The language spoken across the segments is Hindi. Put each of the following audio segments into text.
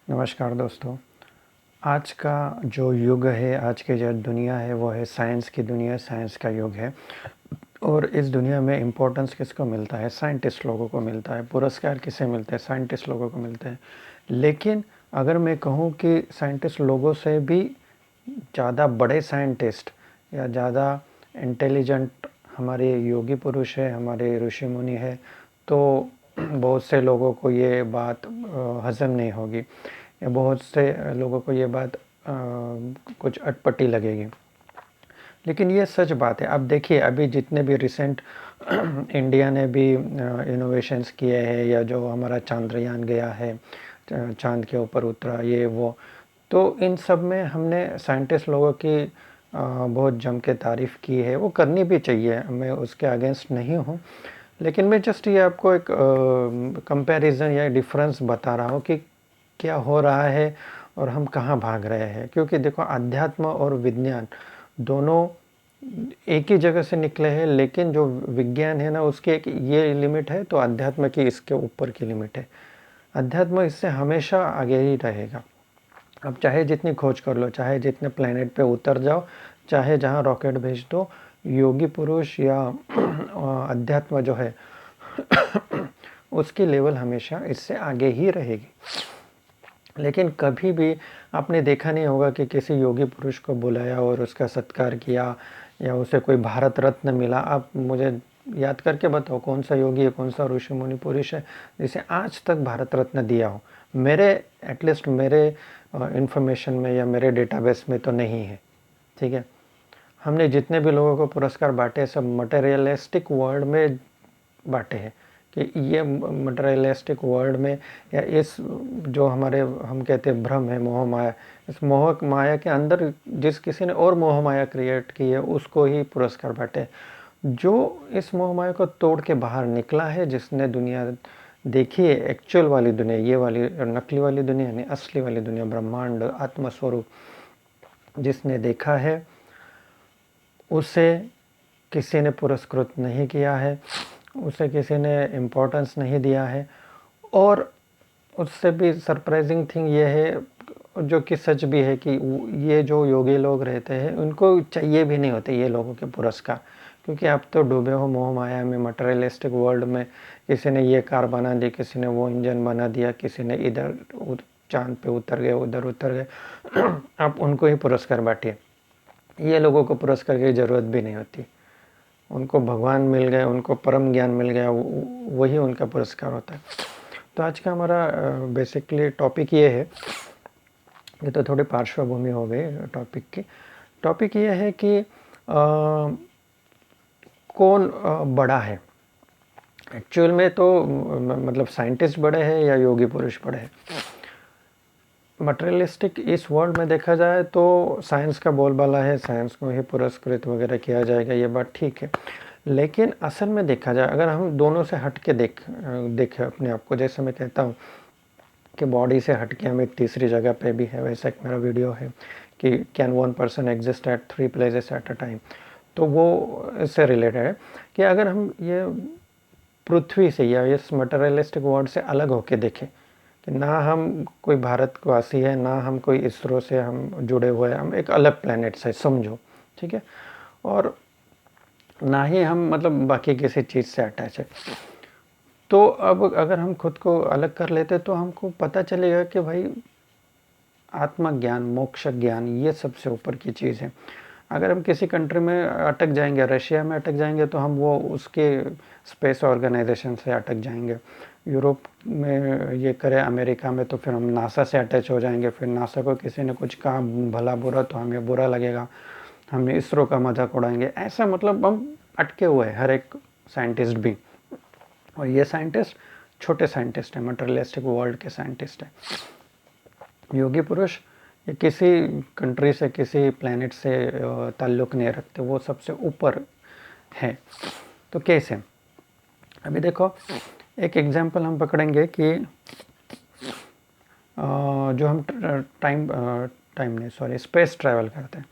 नमस्कार दोस्तों। आज का जो युग है, आज की जो दुनिया है वो है साइंस की दुनिया, साइंस का युग है। और इस दुनिया में इम्पोर्टेंस किसको मिलता है? साइंटिस्ट लोगों को मिलता है। पुरस्कार किसे मिलते हैं? साइंटिस्ट लोगों को मिलते हैं। लेकिन अगर मैं कहूँ कि साइंटिस्ट लोगों से भी ज़्यादा बड़े साइंटिस्ट या ज़्यादा इंटेलिजेंट हमारे योगी पुरुष है, हमारे ऋषि मुनि है, तो बहुत से लोगों को ये बात हज़म नहीं होगी, या बहुत से लोगों को ये बात कुछ अटपटी लगेगी। लेकिन ये सच बात है। अब देखिए, अभी जितने भी रिसेंट इंडिया ने भी इनोवेशंस किए हैं, या जो हमारा चांद्रयान गया है, चांद के ऊपर उतरा, ये वो, तो इन सब में हमने साइंटिस्ट लोगों की बहुत जम के तारीफ़ की है। वो करनी भी चाहिए, मैं उसके अगेंस्ट नहीं हूँ। लेकिन मैं जस्ट ये आपको एक कंपैरिजन या डिफरेंस बता रहा हूँ कि क्या हो रहा है और हम कहाँ भाग रहे हैं। क्योंकि देखो, अध्यात्म और विज्ञान दोनों एक ही जगह से निकले हैं, लेकिन जो विज्ञान है ना, उसकी एक ये लिमिट है, तो अध्यात्म की इसके ऊपर की लिमिट है। अध्यात्म इससे हमेशा आगे ही रहेगा। अब चाहे जितनी खोज कर लो, चाहे जितने प्लेनेट पे उतर जाओ, चाहे जहाँ रॉकेट भेज दो, योगी पुरुष या अध्यात्म जो है उसकी लेवल हमेशा इससे आगे ही रहेगी। लेकिन कभी भी आपने देखा नहीं होगा कि किसी योगी पुरुष को बुलाया और उसका सत्कार किया, या उसे कोई भारत रत्न मिला। आप मुझे याद करके बताओ, कौन सा योगी है, कौन सा ऋषि मुनि पुरुष है जिसे आज तक भारत रत्न दिया हो? मेरे एटलीस्ट मेरे इंफॉर्मेशन में या मेरे डेटाबेस में तो नहीं है। ठीक है। हमने जितने भी लोगों को पुरस्कार बांटे, सब मटेरियलिस्टिक वर्ल्ड में बांटे हैं, कि ये मटेरियलिस्टिक वर्ल्ड में, या इस जो हमारे हम कहते हैं भ्रम है, मोह माया, इस मोह माया के अंदर जिस किसी ने और मोह माया क्रिएट की है, उसको ही पुरस्कार बांटे। जो इस मोह माया को तोड़ के बाहर निकला है, जिसने दुनिया देखी है, एक्चुअल वाली दुनिया, ये वाली नकली वाली दुनिया नहीं, असली वाली दुनिया, ब्रह्मांड, आत्मस्वरूप जिसने देखा है, उसे किसी ने पुरस्कृत नहीं किया है, उसे किसी ने इम्पोर्टेंस नहीं दिया है। और उससे भी सरप्राइजिंग थिंग ये है, जो कि सच भी है, कि ये जो योगी लोग रहते हैं, उनको चाहिए भी नहीं होते ये लोगों के पुरस्कार। क्योंकि आप तो डूबे हो मोह माया में, मटेरियलिस्टिक वर्ल्ड में। किसी ने ये कार बना दी, किसी ने वो इंजन बना दिया, किसी ने इधर चांद पे उतर गए, उधर उतर गए। आप उनको ही पुरस्कार बांटिए। ये लोगों को पुरस्कार की ज़रूरत भी नहीं होती। उनको भगवान मिल गए, उनको परम ज्ञान मिल गया, वही उनका पुरस्कार होता है। तो आज का हमारा बेसिकली टॉपिक ये है, ये तो थोड़ी पार्श्वभूमि हो गई टॉपिक की। टॉपिक ये है कि कौन बड़ा है एक्चुअल में। तो मतलब साइंटिस्ट बड़े हैं या योगी पुरुष बड़े हैं? मटेरियलिस्टिक इस वर्ल्ड में देखा जाए तो साइंस का बोलबाला है, साइंस को ही पुरस्कृत वगैरह किया जाएगा, ये बात ठीक है। लेकिन असल में देखा जाए, अगर हम दोनों से हट के देखें अपने आप को, जैसे मैं कहता हूँ कि बॉडी से हट के हम एक तीसरी जगह पे भी है, वैसा एक मेरा वीडियो है कि can one person exist at 3 places at a time. तो वो इससे रिलेटेड है कि अगर हम ये पृथ्वी से या इस मटेरियलिस्टिक वर्ल्ड से अलग होके देखें, कि ना हम कोई भारतवासी है, ना हम कोई इसरो से हम जुड़े हुए हैं, हम एक अलग प्लेनेट से समझो, ठीक है, और ना ही हम मतलब बाकी किसी चीज़ से अटैच है। तो अब अगर हम खुद को अलग कर लेते तो हमको पता चलेगा कि भाई आत्मज्ञान, मोक्ष ज्ञान, ये सबसे ऊपर की चीज़ है। अगर हम किसी कंट्री में अटक जाएंगे, रशिया में अटक जाएंगे, तो हम वो उसके स्पेस ऑर्गेनाइजेशन से अटक जाएंगे। यूरोप में ये करे, अमेरिका में, तो फिर हम नासा से अटैच हो जाएंगे। फिर नासा को किसी ने कुछ कहा भला बुरा, तो हमें बुरा लगेगा, हम इसरो का मजाक उड़ाएंगे। ऐसा मतलब हम अटके हुए हैं, हर एक साइंटिस्ट भी। और ये साइंटिस्ट छोटे साइंटिस्ट हैं, मटेरियलिस्टिक वर्ल्ड के साइंटिस्ट हैं। योगी पुरुष ये किसी कंट्री से, किसी प्लेनेट से ताल्लुक़ नहीं रखते, वो सबसे ऊपर है। तो कैसे? अभी देखो, एक एग्जांपल हम पकड़ेंगे कि जो हम टाइम नहीं, सॉरी, स्पेस ट्रैवल करते हैं।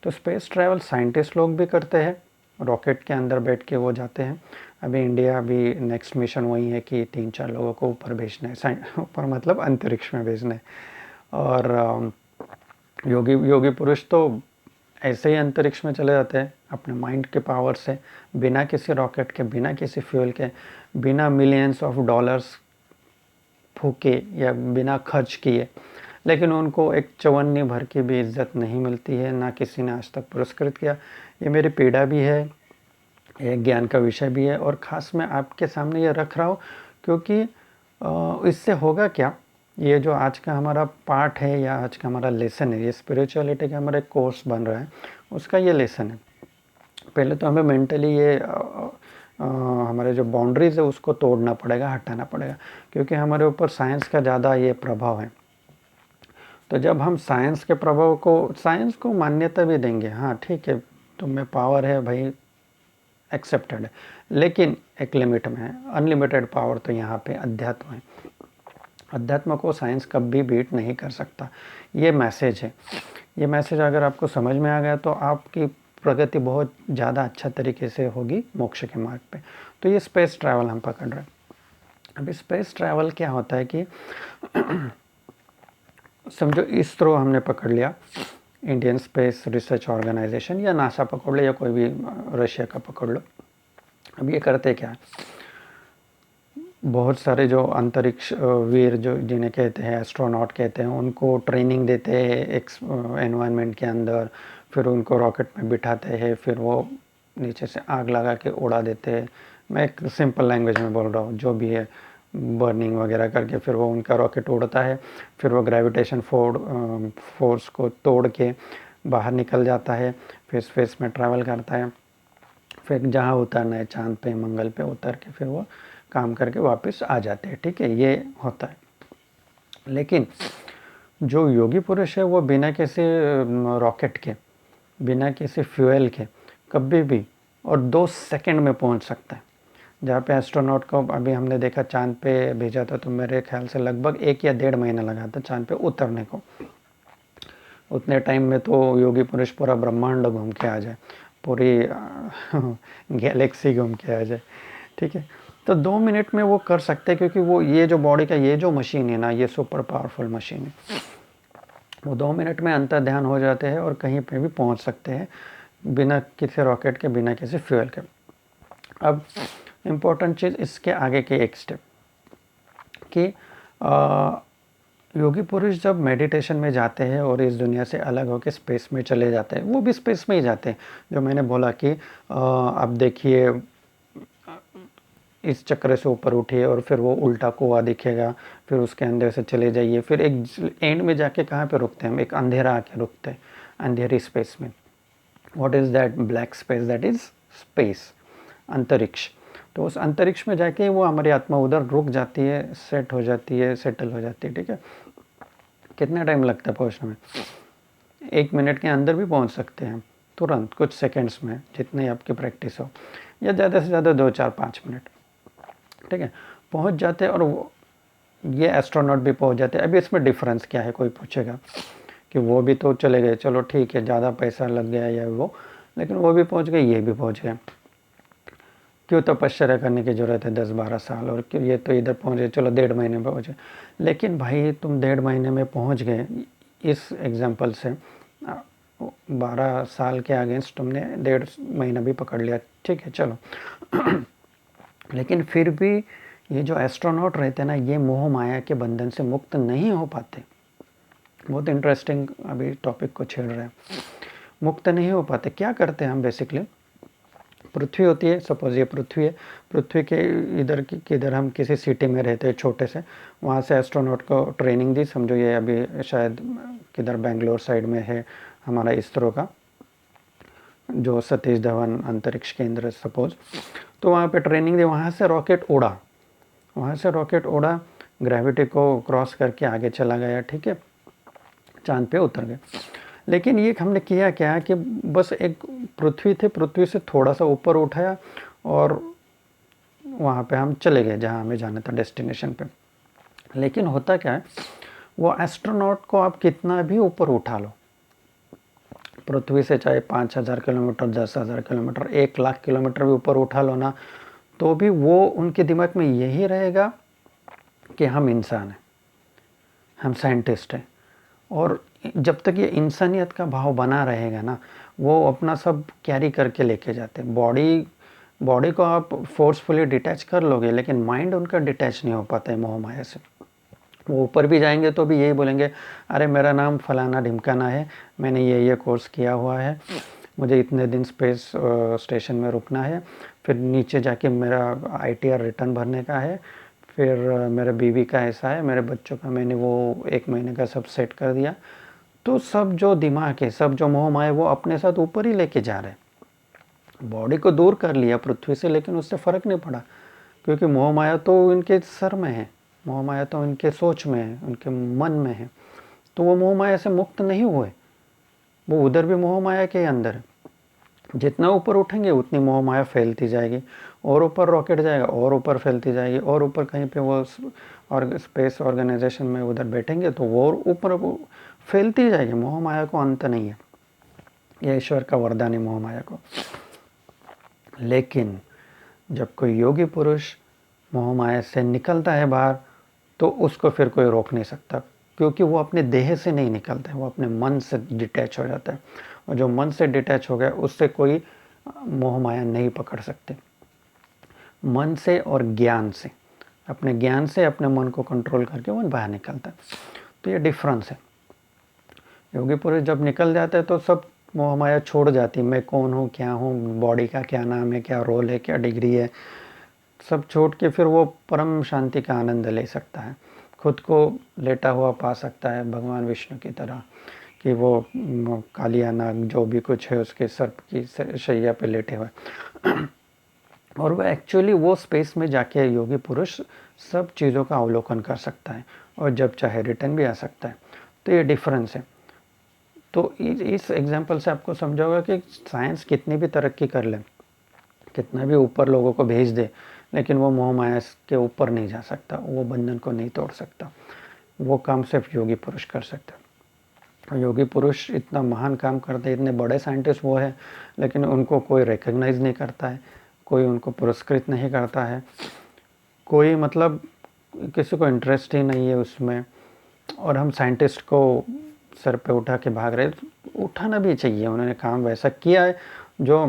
तो स्पेस ट्रैवल साइंटिस्ट लोग भी करते हैं, रॉकेट के अंदर बैठ के वो जाते हैं। अभी इंडिया भी नेक्स्ट मिशन वही है कि 3-4 लोगों को ऊपर भेजना है, ऊपर मतलब अंतरिक्ष में भेजना है। और योगी योगी पुरुष तो ऐसे ही अंतरिक्ष में चले जाते हैं अपने माइंड के पावर से, बिना किसी रॉकेट के, बिना किसी फ्यूल के, बिना मिलियंस ऑफ डॉलर्स फूके या बिना खर्च किए, लेकिन उनको एक चवन्नी भर की भी इज्जत नहीं मिलती है, ना किसी ने आज तक पुरस्कृत किया। ये मेरी पीड़ा भी है, ये ज्ञान का विषय भी है, और ख़ास मैं आपके सामने ये रख रहा हूँ क्योंकि इससे होगा क्या, ये जो आज का हमारा पाठ है या आज का हमारा लेसन है, ये स्पिरिचुअलिटी का हमारा एक कोर्स बन रहा है, उसका ये लेसन है। पहले तो हमें मेंटली ये हमारे जो बाउंड्रीज़ है उसको तोड़ना पड़ेगा, हटाना पड़ेगा, क्योंकि हमारे ऊपर साइंस का ज़्यादा ये प्रभाव है। तो जब हम साइंस के प्रभाव को, साइंस को मान्यता भी देंगे, हाँ ठीक है तुम में पावर है भाई, एक्सेप्टेड है, लेकिन एक लिमिट में है। अनलिमिटेड पावर तो यहाँ पे अध्यात्म है, अध्यात्म को साइंस कभी बीट नहीं कर सकता। ये मैसेज है, ये मैसेज अगर आपको समझ में आ गया तो आपकी प्रगति बहुत ज़्यादा अच्छा तरीके से होगी मोक्ष के मार्ग पे। तो ये स्पेस ट्रैवल हम पकड़ रहे हैं। अभी स्पेस ट्रैवल क्या होता है कि समझो इसरो हमने पकड़ लिया, इंडियन स्पेस रिसर्च ऑर्गेनाइजेशन, या नासा पकड़ लो या कोई भी रशिया का पकड़ लो। अब ये करते क्या है, बहुत सारे जो अंतरिक्ष वीर जो जिन्हें कहते हैं एस्ट्रोनॉट कहते हैं, उनको ट्रेनिंग देते हैं एक एनवायरनमेंट के अंदर, फिर उनको रॉकेट में बिठाते हैं, फिर वो नीचे से आग लगा के उड़ा देते हैं। मैं एक सिंपल लैंग्वेज में बोल रहा हूँ, जो भी है बर्निंग वगैरह करके फिर वो उनका रॉकेट उड़ता है, फिर वो ग्रेविटेशन फोर्स को तोड़ के बाहर निकल जाता है, फिर स्पेस में ट्रैवल करता है, फिर जहाँ उतरना है चांद पे मंगल पे उतर के फिर वो काम करके वापस आ जाते हैं। ठीक है, ये होता है। लेकिन जो योगी पुरुष है वो बिना किसी रॉकेट के, बिना किसी फ्यूल के कभी भी और 2 सेकंड में पहुंच सकता है। जहाँ पे एस्ट्रोनॉट को अभी हमने देखा चांद पे भेजा था, तो मेरे ख्याल से लगभग 1 या 1.5 महीना लगा था चांद पे उतरने को। उतने टाइम में तो योगी पुरुष पूरा ब्रह्मांड घूम के आ जाए, पूरी गैलेक्सी घूम के आ जाए। ठीक है, तो 2 मिनट में वो कर सकते हैं, क्योंकि वो ये जो बॉडी का ये जो मशीन है ना, ये सुपर पावरफुल मशीन है। वो 2 मिनट में अंतर ध्यान हो जाते हैं और कहीं पे भी पहुंच सकते हैं बिना किसी रॉकेट के, बिना किसी फ्यूल के। अब इम्पोर्टेंट चीज़ इसके आगे के एक स्टेप कि योगी पुरुष जब मेडिटेशन में जाते हैं और इस दुनिया से अलग होकर स्पेस में चले जाते हैं, वो भी स्पेस में ही जाते हैं। जो मैंने बोला कि अब देखिए इस चक्र से ऊपर उठिए और फिर वो उल्टा कुआं दिखेगा, फिर उसके अंदर से चले जाइए, फिर एक एंड में जाके कहाँ पे रुकते हैं हम, एक अंधेरा आके रुकते हैं, अंधेरी स्पेस में। What is that black space? That is space, अंतरिक्ष। तो उस अंतरिक्ष में जाके वो हमारी आत्मा उधर रुक जाती है, सेट हो जाती है, सेटल हो जाती है। ठीक है, कितना टाइम लगता है पहुँचने में? 1 मिनट के अंदर भी पहुँच सकते हैं, तुरंत कुछ सेकंड्स में, जितनी आपकी प्रैक्टिस हो, या ज़्यादा से ज़्यादा 2, 4, 5 मिनट। ठीक है, पहुँच जाते हैं। और वो ये एस्ट्रोनॉट भी पहुँच जाते हैं। अभी इसमें डिफरेंस क्या है, कोई पूछेगा कि वो भी तो चले गए, चलो ठीक है ज़्यादा पैसा लग गया या वो, लेकिन वो भी पहुँच गए, ये भी पहुँच गए। क्यों तपस्या करने की ज़रूरत है 10-12 साल, और क्यों ये तो इधर पहुँचे, चलो 1.5 महीने में पहुँचे। लेकिन भाई तुम 1.5 महीने में पहुँच गए, इस एग्जांपल से 12 साल के अगेंस्ट तुमने 1.5 महीना भी पकड़ लिया, ठीक है चलो। लेकिन फिर भी ये जो एस्ट्रोनॉट रहते हैं ना, ये मोह माया के बंधन से मुक्त नहीं हो पाते। बहुत इंटरेस्टिंग अभी टॉपिक को छेड़ रहे हैं। मुक्त नहीं हो पाते। क्या करते हैं हम? बेसिकली पृथ्वी होती है, सपोज ये पृथ्वी है, पृथ्वी के इधर किधर हम किसी सिटी में रहते हैं छोटे से, वहाँ से एस्ट्रोनॉट को ट्रेनिंग दी। समझो ये अभी शायद किधर बेंगलोर साइड में है हमारा इसरो का जो सतीश धवन अंतरिक्ष केंद्र सपोज, तो वहाँ पे ट्रेनिंग दी, वहाँ से रॉकेट उड़ा, वहाँ से रॉकेट उड़ा, ग्रेविटी को क्रॉस करके आगे चला गया, ठीक है, चांद पे उतर गए। लेकिन ये हमने किया क्या कि बस एक पृथ्वी थे, पृथ्वी से थोड़ा सा ऊपर उठाया और वहाँ पे हम चले गए जहाँ हमें जाना था, डेस्टिनेशन पे। लेकिन होता क्या है, वो एस्ट्रोनॉट को आप कितना भी ऊपर उठा लो, पृथ्वी से चाहे 5000 किलोमीटर, 10,000 किलोमीटर, 1 लाख किलोमीटर भी ऊपर उठा लो ना, तो भी वो उनके दिमाग में यही रहेगा कि हम इंसान हैं, हम साइंटिस्ट हैं। और जब तक ये इंसानियत का भाव बना रहेगा ना, वो अपना सब कैरी करके लेके जाते हैं। बॉडी को आप फोर्सफुली डिटैच कर लोगे, लेकिन माइंड उनका डिटैच नहीं हो पाता है मोह माया से। वो ऊपर भी जाएंगे तो भी यही बोलेंगे, अरे मेरा नाम फलाना ढिमकाना है, मैंने ये कोर्स किया हुआ है, मुझे इतने दिन स्पेस स्टेशन में रुकना है, फिर नीचे जाके मेरा ITR रिटर्न भरने का है, फिर मेरे बीवी का ऐसा है, मेरे बच्चों का मैंने वो 1 महीने का सब सेट कर दिया। तो सब जो दिमाग है, सब जो मोह माया, वो अपने साथ ऊपर ही लेके जा रहे हैं। बॉडी को दूर कर लिया पृथ्वी से, लेकिन उससे फ़र्क नहीं पड़ा, क्योंकि मोह माया तो इनके सर में है, मोह माया तो इनके सोच में है, उनके मन में है। तो वो मोह माया से मुक्त नहीं हुए, वो उधर भी मोह माया के अंदर है। जितना ऊपर उठेंगे उतनी मोह माया फैलती जाएगी, और ऊपर रॉकेट जाएगा, और ऊपर फैलती जाएगी, और ऊपर कहीं पे वो और स्पेस ऑर्गेनाइजेशन में उधर बैठेंगे तो वो ऊपर फैलती जाएगी। मोह माया को अंत नहीं है, ये ईश्वर का वरदान है मोह माया को। लेकिन जब कोई योगी पुरुष मोह माया से निकलता है बाहर, तो उसको फिर कोई रोक नहीं सकता, क्योंकि वो अपने देह से नहीं निकलता है, वो अपने मन से डिटैच हो जाता है। और जो मन से डिटैच हो गया, उससे कोई मोह माया नहीं पकड़ सकते। मन से और ज्ञान से, अपने ज्ञान से अपने मन को कंट्रोल करके वो बाहर निकलता है। तो ये डिफरेंस है। योगी पुरुष जब निकल जाता है तो सब मोह माया छोड़ जाती है। मैं कौन हूँ, क्या हूँ, बॉडी का क्या नाम है, क्या रोल है, क्या डिग्री है, सब छोड़ के फिर वो परम शांति का आनंद ले सकता है। खुद को लेटा हुआ पा सकता है भगवान विष्णु की तरह, कि वो कालिया नाग जो भी कुछ है उसके सर्प की शैया पे लेटे हुए। और वो एक्चुअली वो स्पेस में जाके योगी पुरुष सब चीज़ों का अवलोकन कर सकता है, और जब चाहे रिटर्न भी आ सकता है। तो ये डिफरेंस है। तो इस एग्जाम्पल से आपको समझा होगा कि साइंस कितनी भी तरक्की कर ले, कितना भी ऊपर लोगों को भेज दे, लेकिन वो मोह माया के ऊपर नहीं जा सकता, वो बंधन को नहीं तोड़ सकता। वो काम सिर्फ योगी पुरुष कर सकता है। योगी पुरुष इतना महान काम करते हैं, इतने बड़े साइंटिस्ट वो है, लेकिन उनको कोई रिकग्नाइज नहीं करता है, कोई उनको पुरस्कृत नहीं करता है, कोई मतलब किसी को इंटरेस्ट ही नहीं है उसमें। और हम साइंटिस्ट को सर पे उठा के भाग रहे, उठाना भी चाहिए। उन्होंने काम वैसा किया है जो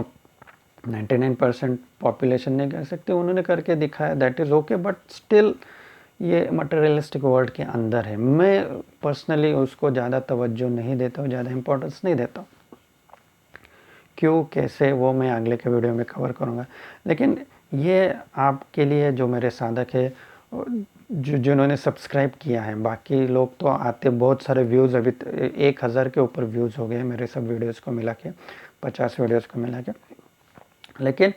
99% पॉपुलेशन नहीं कर सकती, उन्होंने करके दिखाया, that is okay. But still ये मटेरियलिस्टिक वर्ल्ड के अंदर है। मैं पर्सनली उसको ज़्यादा तवज्जो नहीं देता हूँ, ज़्यादा इंपॉर्टेंस नहीं देता हूँ। क्यों, कैसे, वो मैं अगले के वीडियो में कवर करूँगा। लेकिन ये आपके लिए जो मेरे साधक है, जिन्होंने सब्सक्राइब किया है, बाकी लोग तो आते, बहुत सारे व्यूज़, अभी 1000 के ऊपर व्यूज़ हो गए मेरे सब वीडियोज़ को मिला के, 50 वीडियोज़ को मिला के। लेकिन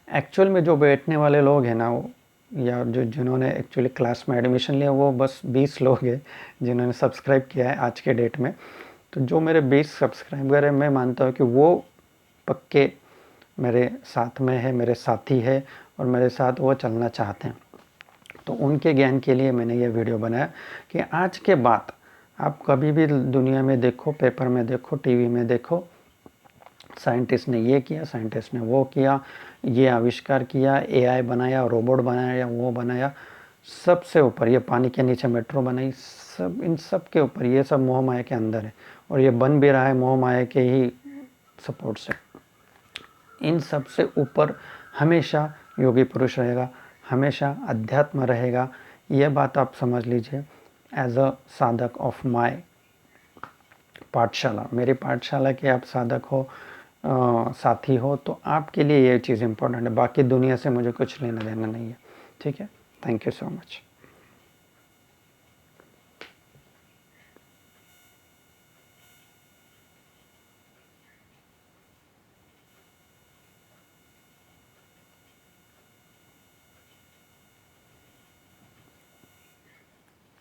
एक्चुअल में जो बैठने वाले लोग हैं ना, वो या जिन्होंने एक्चुअली क्लास में एडमिशन लिया, वो बस 20 लोग हैं जिन्होंने सब्सक्राइब किया है आज के डेट में। तो जो मेरे 20 सब्सक्राइबर हैं, मैं मानता हूँ कि वो पक्के मेरे साथ में है, मेरे साथी है, और मेरे साथ वो चलना चाहते हैं। तो उनके ज्ञान के लिए मैंने ये वीडियो बनाया कि आज के बाद आप कभी भी दुनिया में देखो, पेपर में देखो, टीवी में देखो, साइंटिस्ट ने ये किया, साइंटिस्ट ने वो किया, ये आविष्कार किया, AI बनाया, रोबोट बनाया, या वो बनाया, सबसे ऊपर ये पानी के नीचे मेट्रो बनाई, सब इन सब के ऊपर ये सब मोह माया के अंदर है। और ये बन भी रहा है मोह माया के ही सपोर्ट से। इन सब से ऊपर हमेशा योगी पुरुष रहेगा, हमेशा अध्यात्म रहेगा। ये बात आप समझ लीजिए एज अ साधक ऑफ माय पाठशाला, मेरी पाठशाला के आप साधक हो, साथी हो, तो आपके लिए ये चीज़ इम्पोर्टेंट है। बाकी दुनिया से मुझे कुछ लेना देना नहीं है। ठीक है, थैंक यू सो मच।